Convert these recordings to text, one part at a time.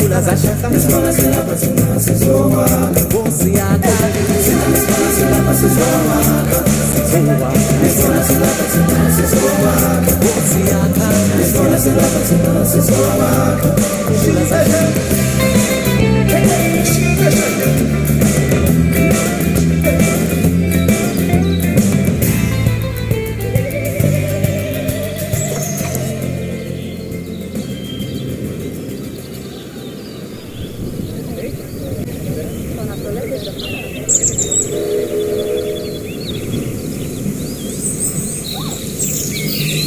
Kula za shaka Escola sila pasuna sizowa Bosi akali Escola sila pasuna sizowa Escola sila pasuna sizowa Bosi akali Escola sila pasuna sizowa Kula za shaka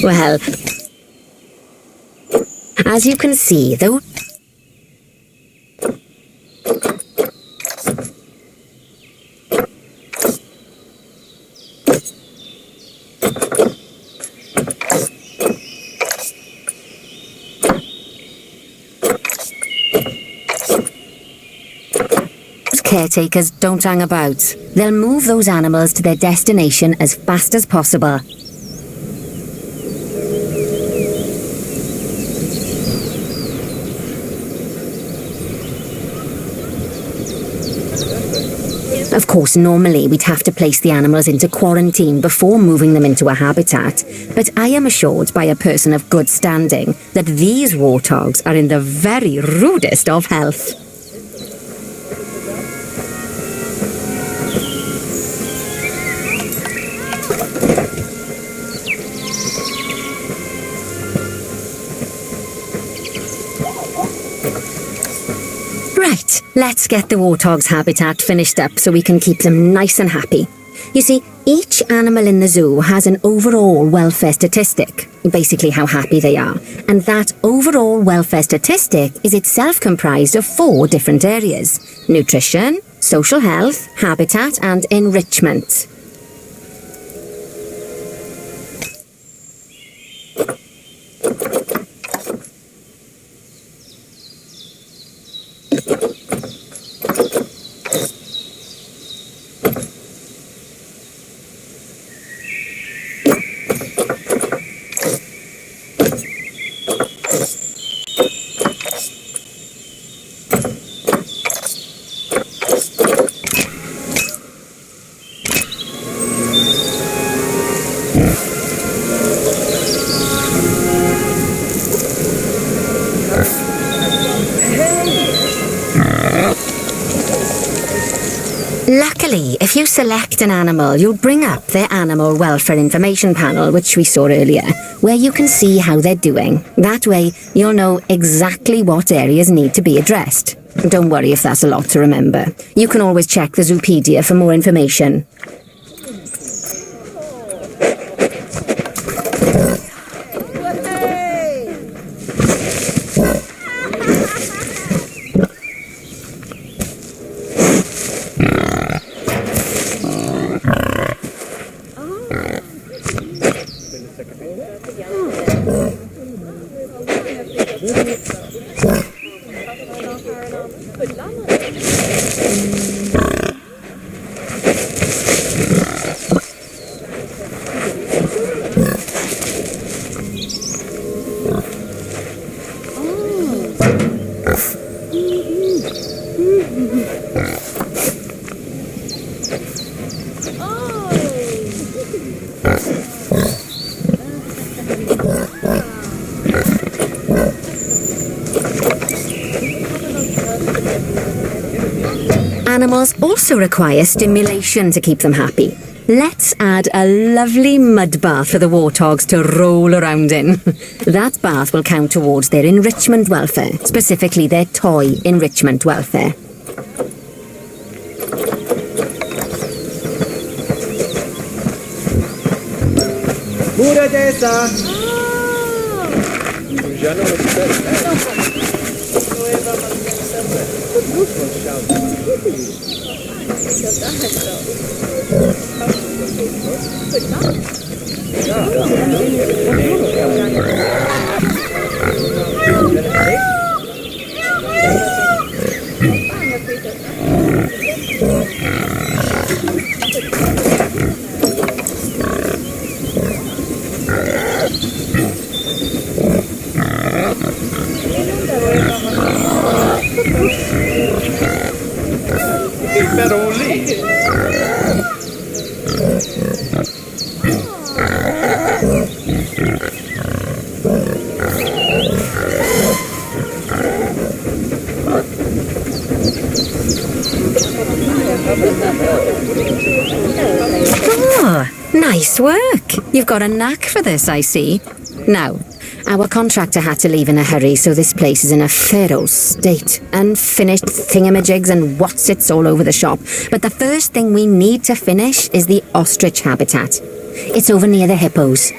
Well, as you can see, though, caretakers don't hang about. They'll move those animals to their destination as fast as possible. Of course, normally we'd have to place the animals into quarantine before moving them into a habitat, but I am assured by a person of good standing that these warthogs are in the very rudest of health. Right, let's get the warthog's habitat finished up so we can keep them nice and happy. You see, each animal in the zoo has an overall welfare statistic, basically how happy they are, and that overall welfare statistic is itself comprised of 4 different areas: nutrition, social health, habitat, and enrichment. Luckily, if you select an animal, you'll bring up their animal welfare information panel, which we saw earlier, where you can see how they're doing. That way, you'll know exactly what areas need to be addressed. Don't worry if that's a lot to remember. You can always check the Zoopedia for more information. Animals also require stimulation to keep them happy. Let's add a lovely mud bath for the warthogs to roll around in. That bath will count towards their enrichment welfare, specifically their toy enrichment welfare. Oh, nice work. You've got a knack for this, I see. Now, our contractor had to leave in a hurry, so this place is in a feral state. Unfinished thingamajigs and whatsits all over the shop. But the first thing we need to finish is the ostrich habitat. It's over near the hippos.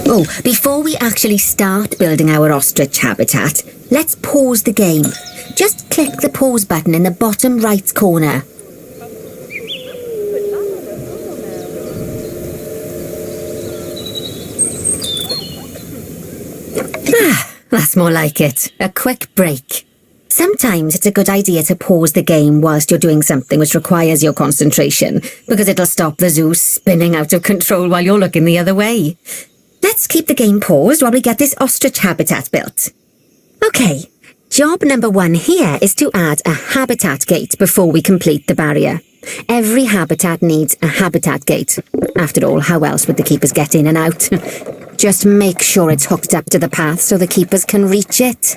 Oh, before we actually start building our ostrich habitat, let's pause the game. Just click the pause button in the bottom right corner. That's more like it. A quick break. Sometimes it's a good idea to pause the game whilst you're doing something which requires your concentration, because it'll stop the zoo spinning out of control while you're looking the other way. Let's keep the game paused while we get this ostrich habitat built. Okay, job number 1 here is to add a habitat gate before we complete the barrier. Every habitat needs a habitat gate. After all, how else would the keepers get in and out? Just make sure it's hooked up to the path so the keepers can reach it.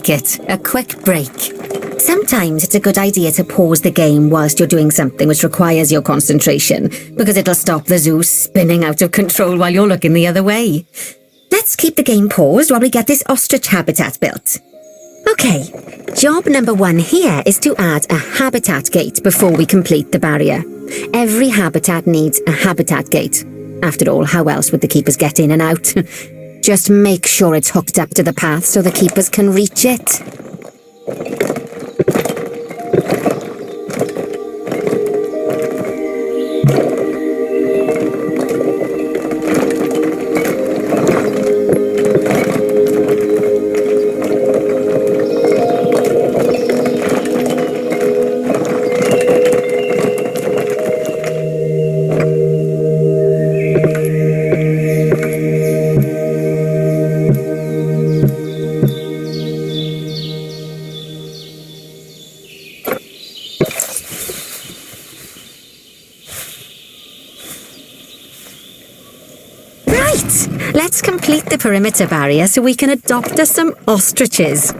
like it. A quick break. Sometimes it's a good idea to pause the game whilst you're doing something which requires your concentration, because it'll stop the zoo spinning out of control while you're looking the other way. Let's keep the game paused while we get this ostrich habitat built. Okay, job number 1 here is to add a habitat gate before we complete the barrier. Every habitat needs a habitat gate. After all, how else would the keepers get in and out? Just make sure it's hooked up to the path so the keepers can reach it. Let's complete the perimeter barrier so we can adopt us some ostriches.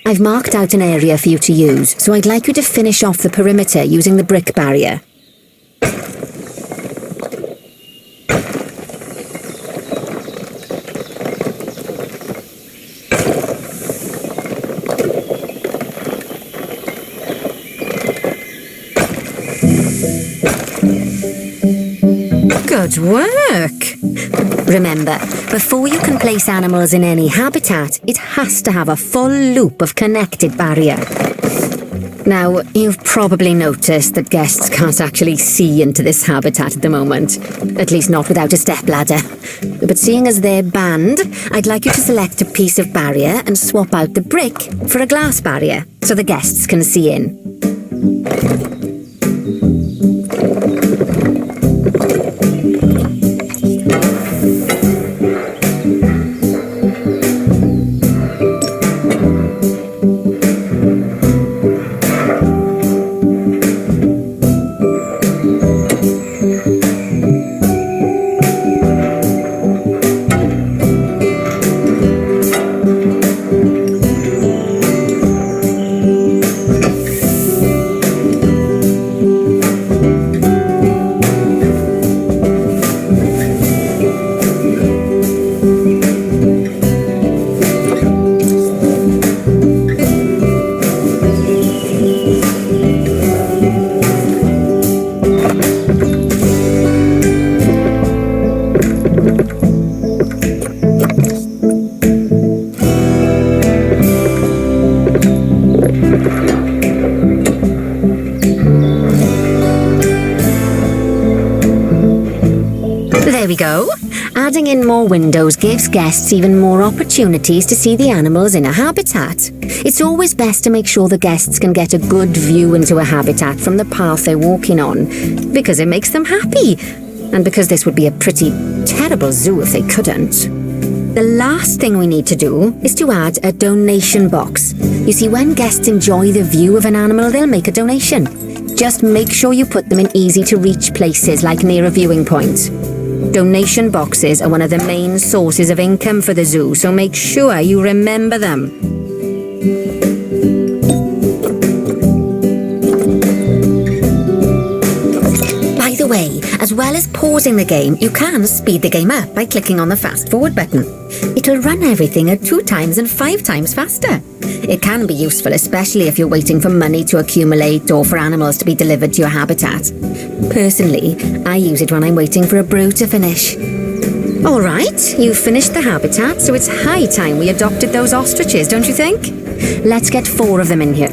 I've marked out an area for you to use, so I'd like you to finish off the perimeter using the brick barrier. Good work! Remember, before you can place animals in any habitat, it has to have a full loop of connected barrier. Now, you've probably noticed that guests can't actually see into this habitat at the moment. At least not without a stepladder. But seeing as they're banned, I'd like you to select a piece of barrier and swap out the brick for a glass barrier, so the guests can see in. There we go. Adding in more windows gives guests even more opportunities to see the animals in a habitat. It's always best to make sure the guests can get a good view into a habitat from the path they're walking on, because it makes them happy, and because this would be a pretty terrible zoo if they couldn't. The last thing we need to do is to add a donation box. You see, when guests enjoy the view of an animal, they'll make a donation. Just make sure you put them in easy-to-reach places, like near a viewing point. Donation boxes are one of the main sources of income for the zoo, so make sure you remember them. By the way, as well as pausing the game, you can speed the game up by clicking on the fast forward button. It'll run everything at 2 times and 5 times faster. It can be useful, especially if you're waiting for money to accumulate or for animals to be delivered to your habitat. Personally, I use it when I'm waiting for a brew to finish. All right, you've finished the habitat, so it's high time we adopted those ostriches, don't you think? Let's get 4 of them in here.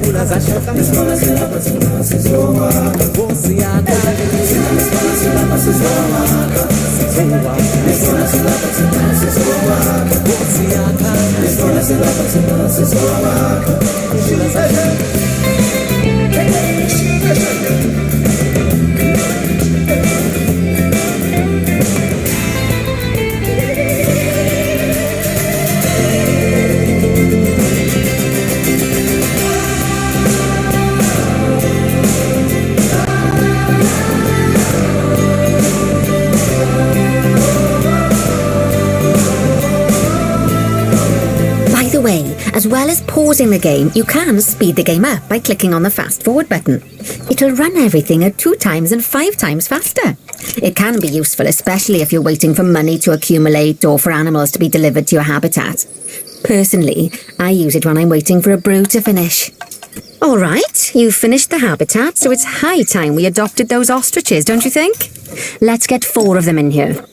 Kula zashoka Nkosi yaka By the way, as well as pausing the game, you can speed the game up by clicking on the fast forward button. It'll run everything at 2 times and 5 times faster. It can be useful, especially if you're waiting for money to accumulate or for animals to be delivered to your habitat. Personally, I use it when I'm waiting for a brew to finish. All right, you've finished the habitat, so it's high time we adopted those ostriches, don't you think? Let's get 4 of them in here.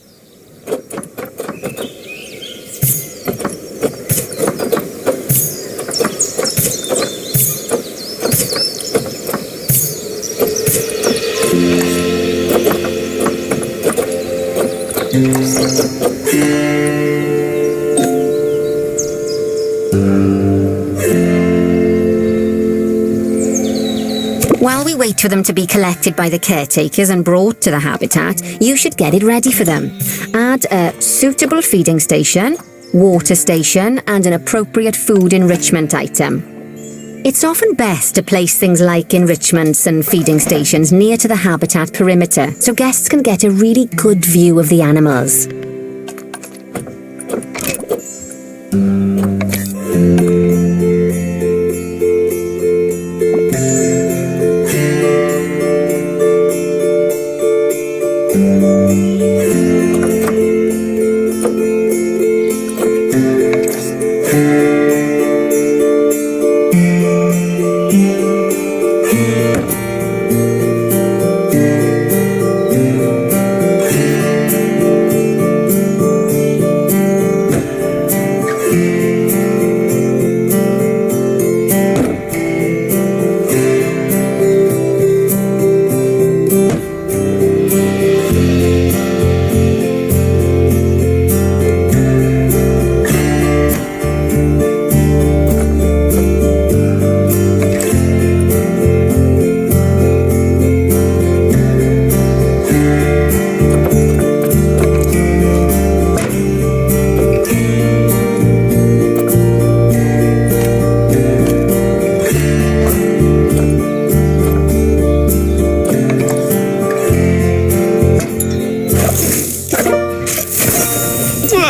While we wait for them to be collected by the caretakers and brought to the habitat, you should get it ready for them. Add a suitable feeding station, water station, and an appropriate food enrichment item. It's often best to place things like enrichments and feeding stations near to the habitat perimeter so guests can get a really good view of the animals.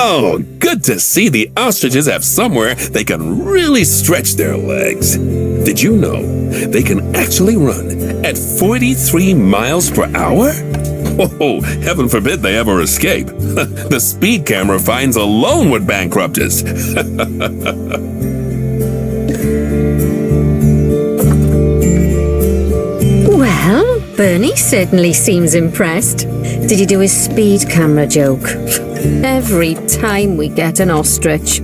Oh, good to see the ostriches have somewhere they can really stretch their legs. Did you know they can actually run at 43 miles per hour? Oh, heaven forbid they ever escape. The speed camera fines alone would bankrupt us. Well, Bernie certainly seems impressed. Did you do his speed camera joke? Every time we get an ostrich.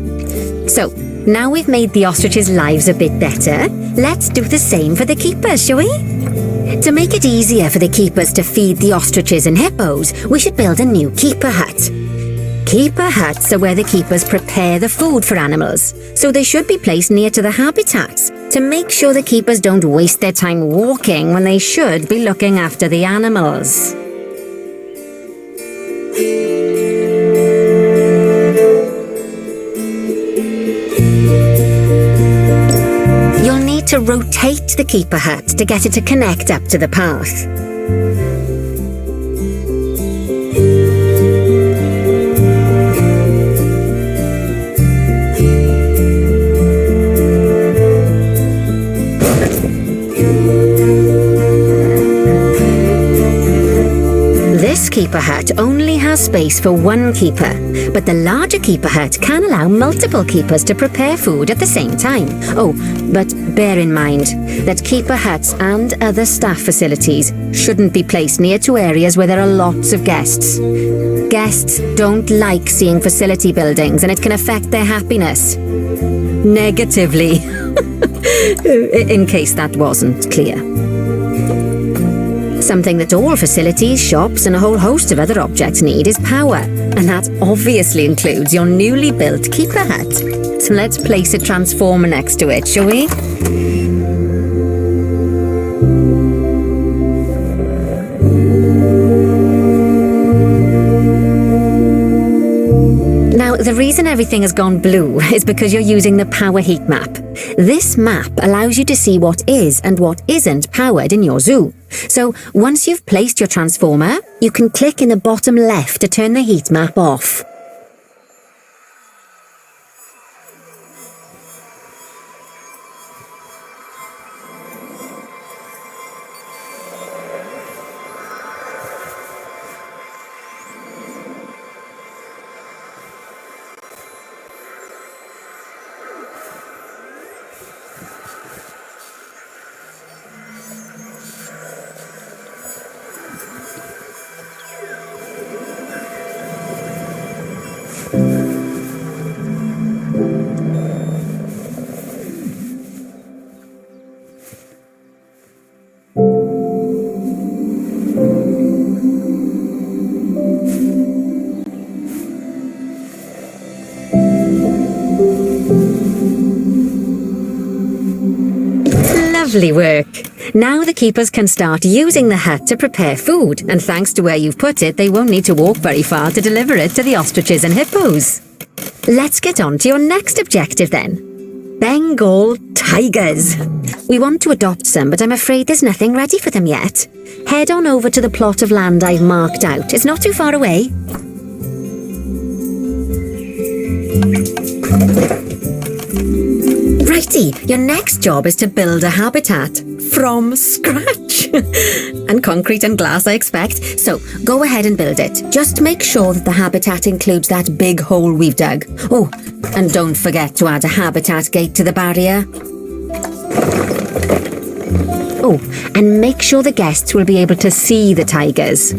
So, now we've made the ostriches' lives a bit better, let's do the same for the keepers, shall we? To make it easier for the keepers to feed the ostriches and hippos, we should build a new keeper hut. Keeper huts are where the keepers prepare the food for animals, so they should be placed near to the habitats to make sure the keepers don't waste their time walking when they should be looking after the animals. You'll need to rotate the keeper hut to get it to connect up to the path. This keeper hut only has space for one keeper, but the larger keeper hut can allow multiple keepers to prepare food at the same time. Oh, but bear in mind that keeper huts and other staff facilities shouldn't be placed near to areas where there are lots of guests. Guests don't like seeing facility buildings, and it can affect their happiness negatively. In case that wasn't clear. Something that all facilities, shops, and a whole host of other objects need is power, and that obviously includes your newly built Keeper hut. So let's place a transformer next to it, shall we? Now, the reason everything has gone blue is because you're using the power heat map. This map allows you to see what is and what isn't powered in your zoo. So once you've placed your transformer, you can click in the bottom left to turn the heat map off. Lovely work. Now the keepers can start using the hut to prepare food, and thanks to where you've put it, they won't need to walk very far to deliver it to the ostriches and hippos. Let's get on to your next objective then. Bengal tigers. We want to adopt some, but I'm afraid there's nothing ready for them yet. Head on over to the plot of land I've marked out. It's not too far away. Righty, your next job is to build a habitat from scratch. And concrete and glass, I expect. So go ahead and build it. Just make sure that the habitat includes that big hole we've dug. Oh, and don't forget to add a habitat gate to the barrier. Oh, and make sure the guests will be able to see the tigers.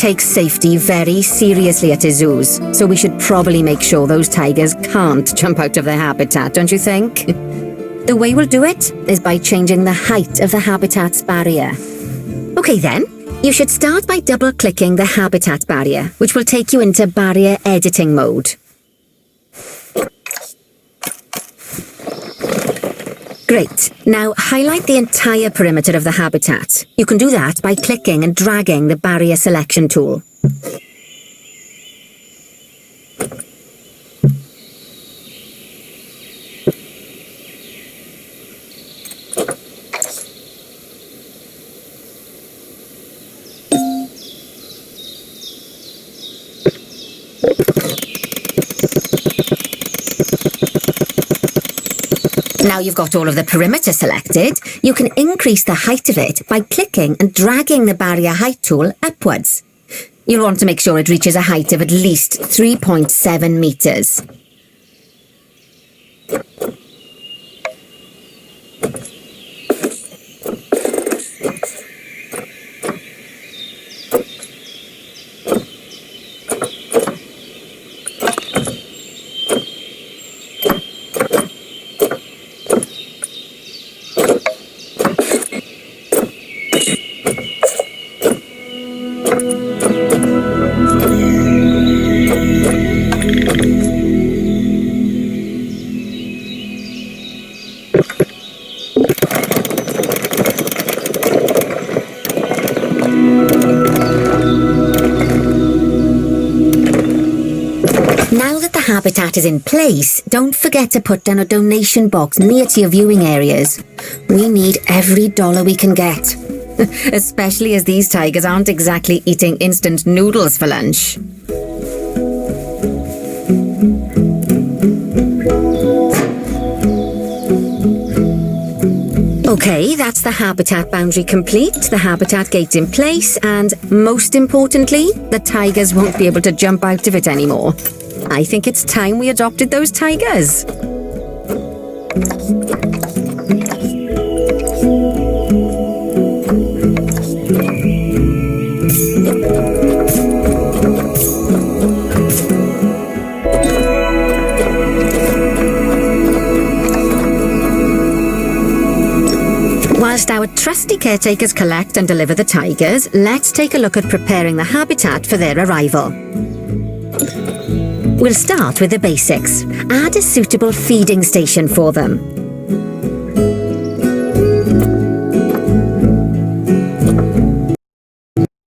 takes safety very seriously at his zoos, so we should probably make sure those tigers can't jump out of their habitat, don't you think? The way we'll do it is by changing the height of the habitat's barrier. Okay then, you should start by double-clicking the habitat barrier, which will take you into barrier editing mode. Great. Now highlight the entire perimeter of the habitat. You can do that by clicking and dragging the barrier selection tool. Now you've got all of the perimeter selected, you can increase the height of it by clicking and dragging the barrier height tool upwards. You'll want to make sure it reaches a height of at least 3.7 meters. Now that the habitat is in place, don't forget to put down a donation box near to your viewing areas. We need every dollar we can get. Especially as these tigers aren't exactly eating instant noodles for lunch. Okay, that's the habitat boundary complete, the habitat gate in place, and most importantly, the tigers won't be able to jump out of it anymore. I think it's time we adopted those tigers. Whilst our trusty caretakers collect and deliver the tigers, let's take a look at preparing the habitat for their arrival. We'll start with the basics. Add a suitable feeding station for them.